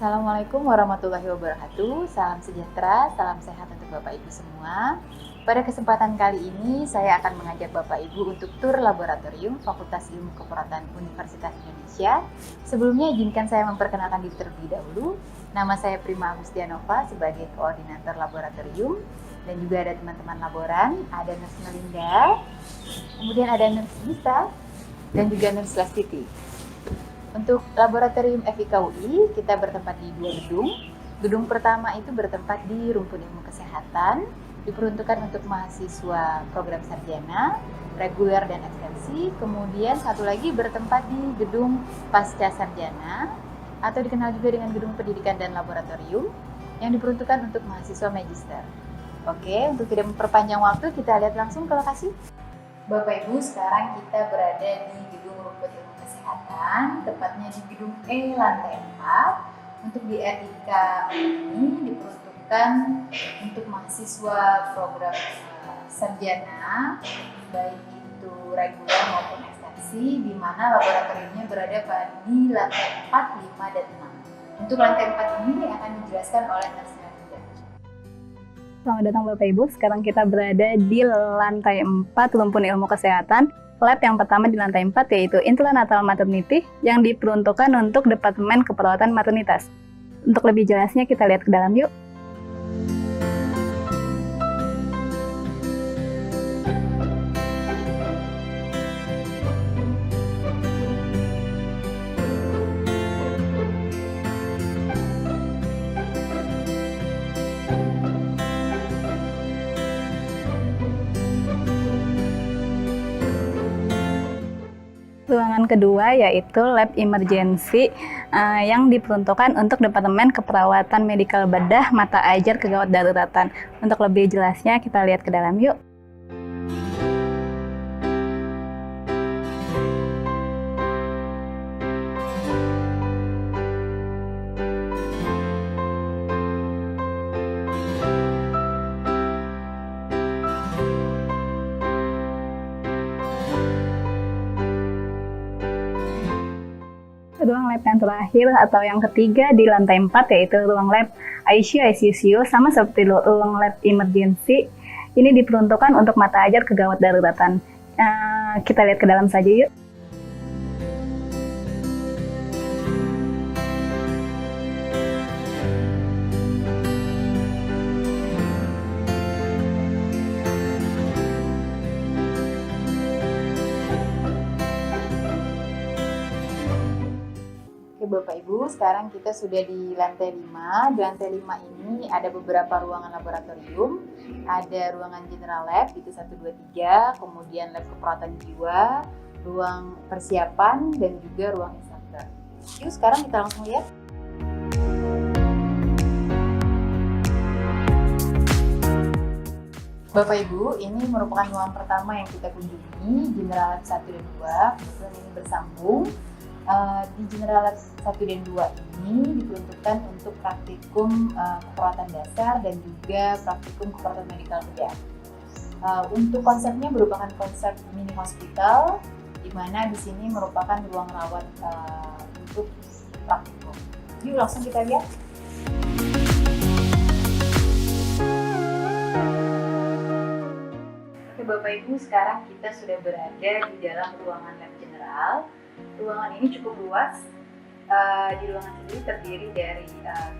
Assalamualaikum warahmatullahi wabarakatuh. Salam sejahtera, salam sehat untuk Bapak Ibu semua. Pada kesempatan kali ini saya akan mengajak Bapak Ibu untuk tur laboratorium Fakultas Ilmu Keperawatan Universitas Indonesia. Sebelumnya izinkan saya memperkenalkan diri terlebih dahulu. Nama saya Prima Agustianova sebagai koordinator laboratorium dan juga ada teman-teman laboran, ada Nurse Melinda, kemudian ada Nurse Gita dan juga Nurse Lastiti. Untuk laboratorium FIK UI, kita bertempat di 2 gedung. Gedung pertama itu bertempat di Rumpun Ilmu Kesehatan, diperuntukkan untuk mahasiswa program sarjana, reguler dan ekstensi. Kemudian satu lagi bertempat di gedung pasca sarjana, atau dikenal juga dengan gedung pendidikan dan laboratorium, yang diperuntukkan untuk mahasiswa magister. Oke, untuk tidak memperpanjang waktu, kita lihat langsung ke lokasi. Bapak Ibu, sekarang kita berada di gedung Rumpun Ilmu Kesehatan, tepatnya di gedung E lantai 4. Untuk di RIK ini diperuntukkan untuk mahasiswa program sarjana, baik itu reguler maupun ekstensi, di mana laboratoriumnya berada di lantai 4, 5, dan 6. Untuk lantai 4 ini akan dijelaskan oleh Nurse Melinda. Selamat datang Bapak Ibu, sekarang kita berada di lantai 4 Rumpun Ilmu Kesehatan. Lab yang pertama di lantai 4 yaitu Intranatal Maternity yang diperuntukkan untuk Departemen Keperawatan Maternitas. Untuk lebih jelasnya kita lihat ke dalam yuk. Ruangan kedua yaitu Lab Emergency yang diperuntukkan untuk Departemen Keperawatan Medikal Bedah Mata Ajar Kegawat Daruratan. Untuk lebih jelasnya kita lihat ke dalam yuk. Ruang lab yang terakhir atau yang ketiga di lantai 4 yaitu ruang lab ICU sama seperti ruang lab emergency. Ini diperuntukkan untuk mata ajar kegawat daruratan. Kita lihat ke dalam saja yuk. Bapak Ibu, sekarang kita sudah di lantai 5. Di lantai 5 ini ada beberapa ruangan laboratorium. Ada ruangan general lab, itu 1, 2, 3, kemudian lab keperawatan jiwa, ruang persiapan, dan juga ruang instructor. Yuk sekarang kita langsung lihat. Bapak Ibu, ini merupakan ruang pertama yang kita kunjungi, general lab 1 dan 2, kebetulan ini bersambung. Di General Lab 1 dan 2 ini diperuntukkan untuk praktikum keperawatan dasar dan juga praktikum keperawatan medikal bedah. Untuk konsepnya merupakan konsep mini hospital, di mana di sini merupakan ruang rawat untuk praktikum. Yuk langsung kita lihat. Oke Bapak Ibu, sekarang kita sudah berada di dalam ruangan lab general. Ruangan ini cukup luas. Di ruangan sendiri terdiri dari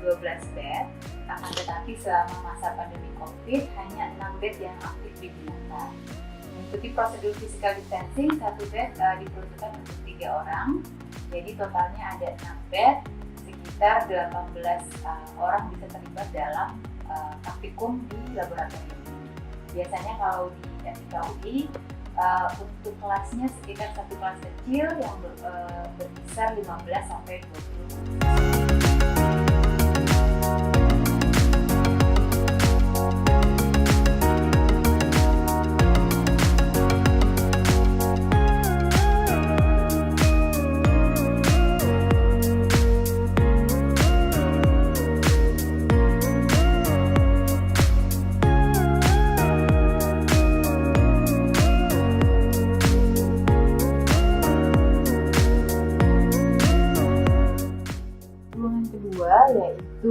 12 bed, akan tetapi selama masa pandemi COVID hanya 6 bed yang aktif digunakan. Mengikuti prosedur physical distancing, 1 bed diperuntukkan untuk 3 orang, jadi totalnya ada 6 bed, sekitar 18 orang bisa terlibat dalam praktikum di laboratorium ini. Biasanya kalau di FIK UI, untuk kelasnya sekitar 1 kelas kecil yang berkisar 15 sampai 20.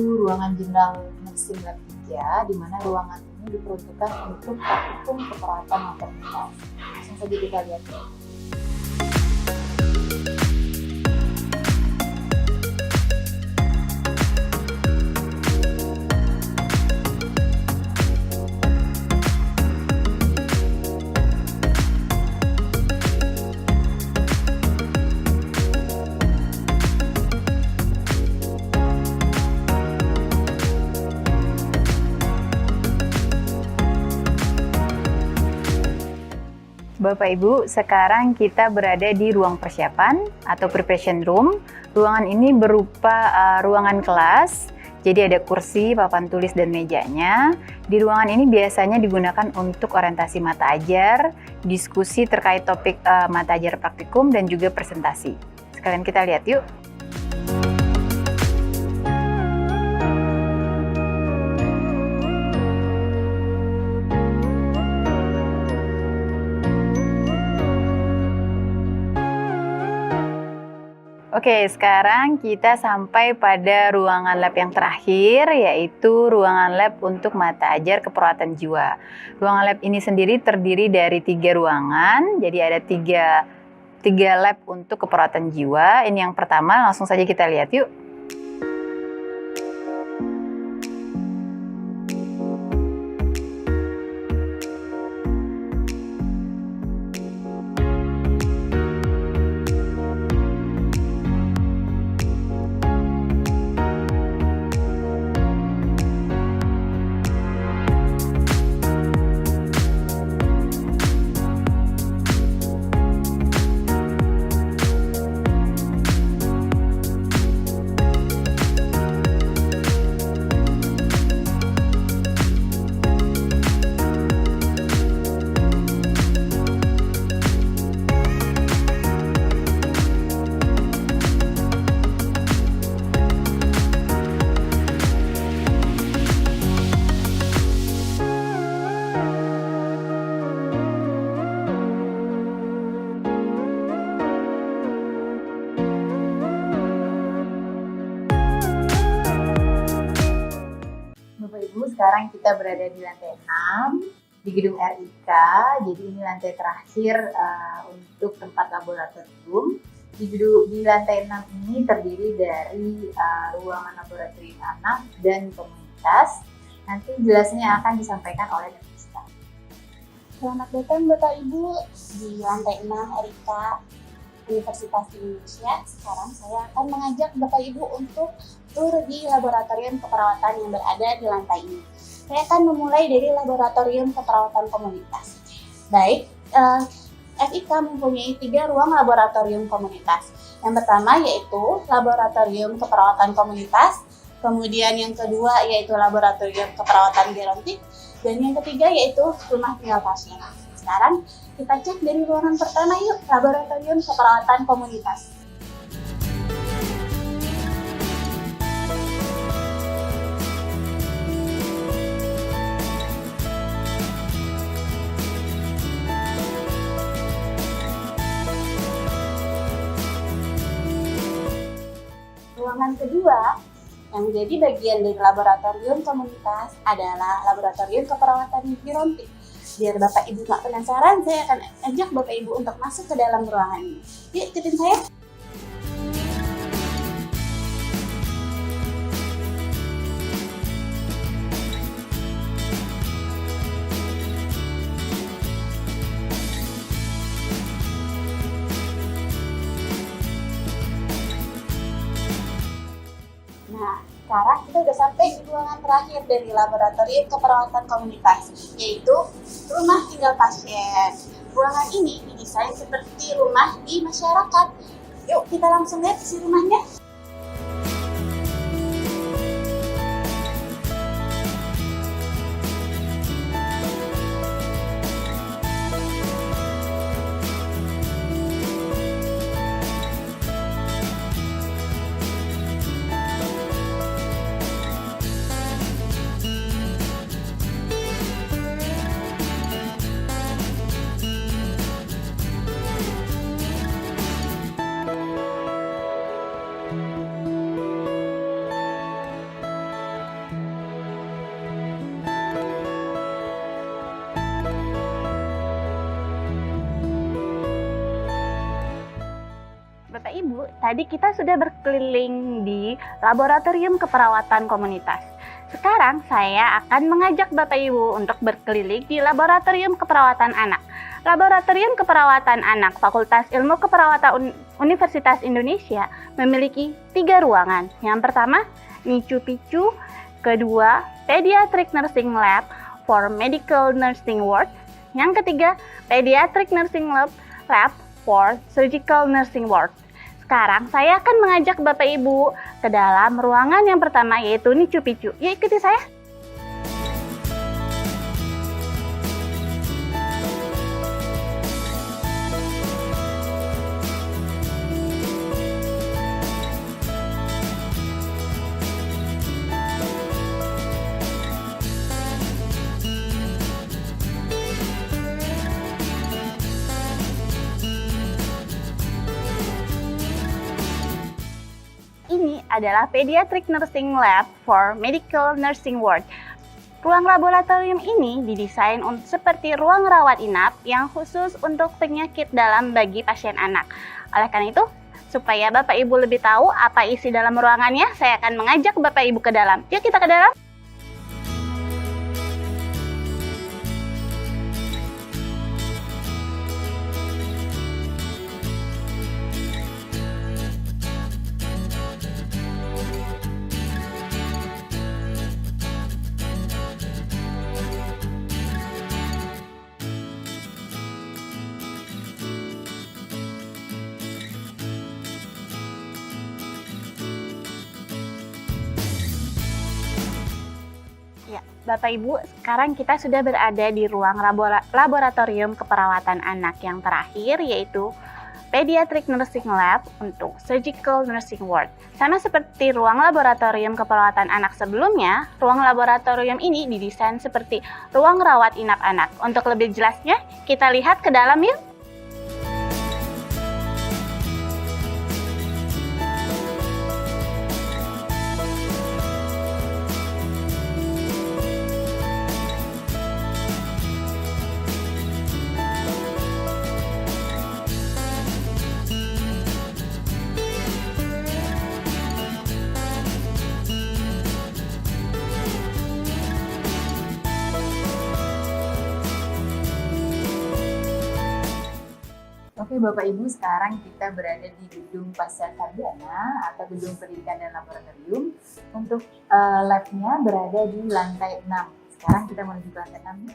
ruangan General Medicine Lab 3, di mana ruangan ini diperuntukkan untuk praktikum keperawatan maternitas. Langsung saja kita lihat. Bapak Ibu, sekarang kita berada di ruang persiapan atau preparation room. Ruangan ini berupa ruangan kelas, jadi ada kursi, papan tulis, dan mejanya. Di ruangan ini biasanya digunakan untuk orientasi mata ajar, diskusi terkait topik mata ajar praktikum, dan juga presentasi. Sekalian kita lihat yuk. Oke, sekarang kita sampai pada ruangan lab yang terakhir, yaitu ruangan lab untuk mata ajar keperawatan jiwa. Ruangan lab ini sendiri terdiri dari 3 ruangan, jadi ada tiga lab untuk keperawatan jiwa. Ini yang pertama, langsung saja kita lihat yuk. Sekarang kita berada di lantai 6 di gedung RIK. Jadi ini lantai terakhir untuk tempat laboratorium. Di lantai 6 ini terdiri dari ruangan laboratorium anak dan komunitas. Nanti jelasnya akan disampaikan oleh Dr. Selamat datang Bapak Ibu di lantai 6 RIK Universitas Indonesia. Sekarang saya akan mengajak Bapak Ibu untuk tur di laboratorium keperawatan yang berada di lantai ini. Saya akan memulai dari laboratorium keperawatan komunitas. Baik, FIK mempunyai 3 ruang laboratorium komunitas. Yang pertama yaitu laboratorium keperawatan komunitas, kemudian yang kedua yaitu laboratorium keperawatan gerontik, dan yang ketiga yaitu rumah tinggal pasien. Sekarang kita cek dari ruangan pertama yuk, laboratorium keperawatan komunitas. Ruangan kedua yang menjadi bagian dari laboratorium komunitas adalah laboratorium keperawatan gerontik. Biar Bapak Ibu nggak penasaran, saya akan ajak Bapak Ibu untuk masuk ke dalam ruangan ini. Yuk, ikutin saya. Nah, sekarang kita sudah sampai di ruangan terakhir dari laboratorium keperawatan komunitas, yaitu rumah tinggal pasien. Ruangan ini didesain seperti rumah di masyarakat. Yuk, kita langsung lihat isi rumahnya. Ibu, tadi kita sudah berkeliling di laboratorium keperawatan komunitas. Sekarang saya akan mengajak Bapak Ibu untuk berkeliling di laboratorium keperawatan anak. Laboratorium keperawatan anak Fakultas Ilmu Keperawatan Universitas Indonesia memiliki 3 ruangan. Yang pertama, NICU PICU, kedua, Pediatric Nursing Lab for Medical Nursing Ward, yang ketiga, Pediatric Nursing Lab for Surgical Nursing Ward. Sekarang saya akan mengajak Bapak Ibu ke dalam ruangan yang pertama, yaitu NICU PICU. Yuk ikuti saya. Ini adalah Pediatric Nursing Lab for Medical Nursing Ward. Ruang laboratorium ini didesain seperti ruang rawat inap yang khusus untuk penyakit dalam bagi pasien anak. Oleh karena itu, supaya Bapak Ibu lebih tahu apa isi dalam ruangannya, saya akan mengajak Bapak Ibu ke dalam. Yuk kita ke dalam. Ya, Bapak Ibu, sekarang kita sudah berada di ruang laboratorium keperawatan anak yang terakhir, yaitu Pediatric Nursing Lab untuk Surgical Nursing Ward. Sama seperti ruang laboratorium keperawatan anak sebelumnya, ruang laboratorium ini didesain seperti ruang rawat inap anak. Untuk lebih jelasnya, kita lihat ke dalam yuk. Oke Bapak Ibu, sekarang kita berada di gedung Pasca Sarjana atau gedung pendidikan dan laboratorium. Untuk labnya berada di lantai 6. Sekarang kita menuju ke lantai 6.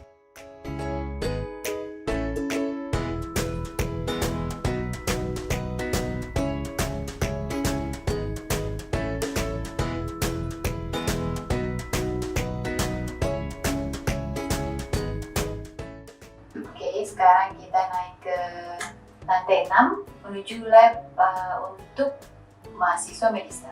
Oke, sekarang kita naik ke lantai 6 menuju lab untuk mahasiswa medis.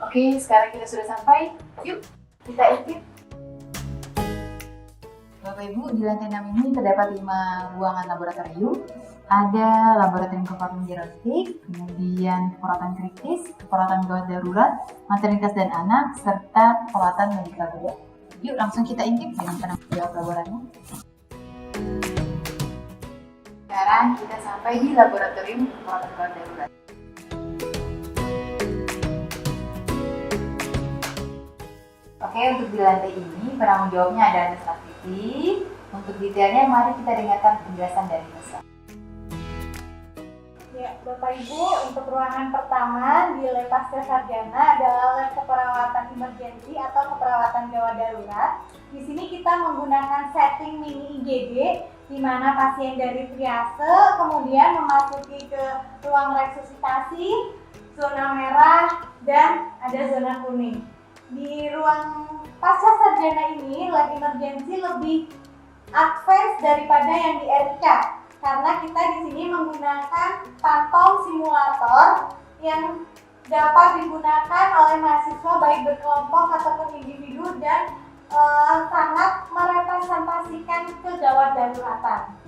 Oke, sekarang kita sudah sampai. Yuk, kita intip. Bapak Ibu, di lantai 6 ini terdapat 5 ruangan laboratorium. Ada laboratorium keperawatan diagnostik, kemudian keperawatan kritis, keperawatan gawat darurat, maternitas dan anak, serta perawatan medikal juga. Yuk langsung kita intip dengan penanggung jawab laboratorium. Sekarang kita sampai di laboratorium keperawatan gawat darurat. Oke, untuk di lantai ini penanggung jawabnya ada Anda Safiti. Untuk detailnya mari kita dengarkan penjelasan dari Nusa. Ya, Bapak Ibu, untuk ruangan pertama di lab pasca sarjana adalah lab keperawatan emergensi atau keperawatan gawat darurat. Di sini kita menggunakan setting mini IGD, di mana pasien dari triase kemudian memasuki ke ruang resusitasi, zona merah, dan ada zona kuning. Di ruang pasca sarjana ini, lab emergensi lebih advance daripada yang di RK. Karena kita di sini menggunakan phantom simulator yang dapat digunakan oleh mahasiswa baik berkelompok ataupun individu dan sangat merepresentasikan kegawat daruratan.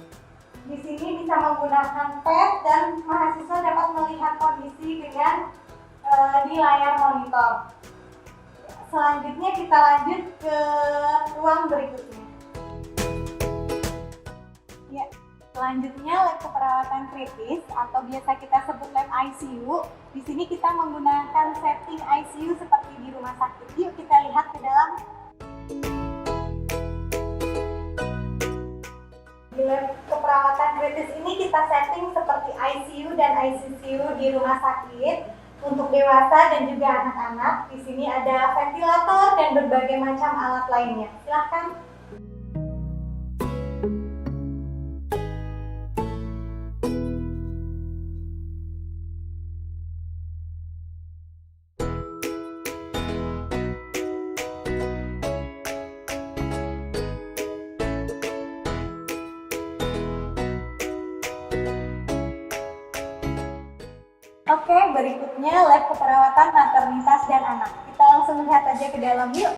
Di sini bisa menggunakan pet dan mahasiswa dapat melihat kondisi dengan di layar monitor. Selanjutnya kita lanjut ke ruang berikutnya. Ya, selanjutnya lab keperawatan kritis atau biasa kita sebut lab ICU. Di sini kita menggunakan setting ICU seperti di rumah sakit. Yuk kita lihat ke dalam. Di lab keperawatan kritis ini kita setting seperti ICU dan ICCU di rumah sakit untuk dewasa dan juga anak-anak. Di sini ada ventilator dan berbagai macam alat lainnya. Silahkan. Oke, berikutnya lab keperawatan maternitas dan anak. Kita langsung lihat aja ke dalam yuk.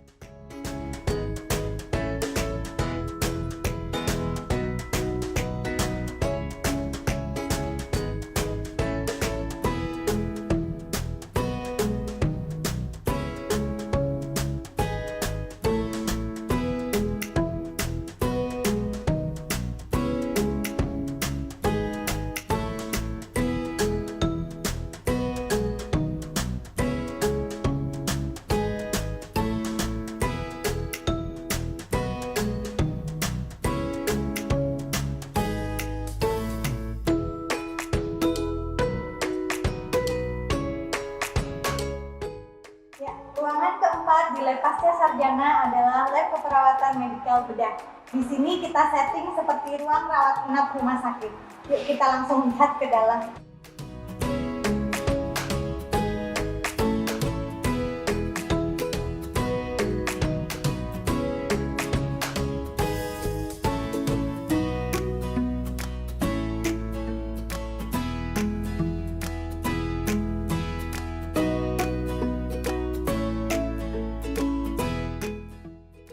Ruangan keempat di lab pasca sarjana adalah lab keperawatan medikal bedah. Di sini kita setting seperti ruang rawat inap rumah sakit. Yuk kita langsung lihat ke dalam.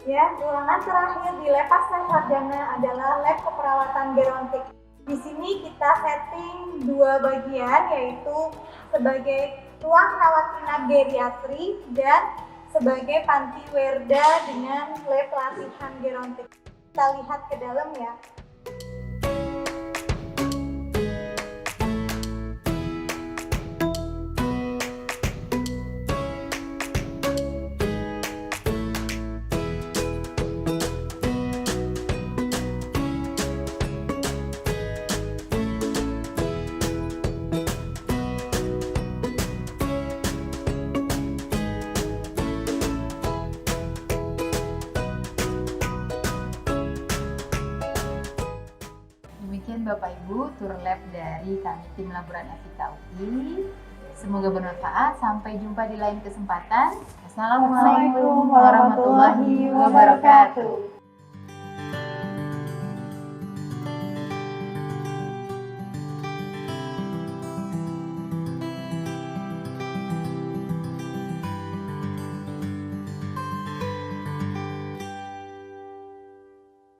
Ya, ruangan terakhir di lab pasca sarjana adalah lab keperawatan gerontik. Di sini kita setting dua bagian, yaitu sebagai ruang rawat inap geriatri dan sebagai panti werda dengan lab latihan gerontik. Kita lihat ke dalam ya. Demikian Bapak Ibu tur lab dari kami tim Laboran FIK UI. Semoga bermanfaat. Sampai jumpa di lain kesempatan. Assalamualaikum warahmatullahi wabarakatuh.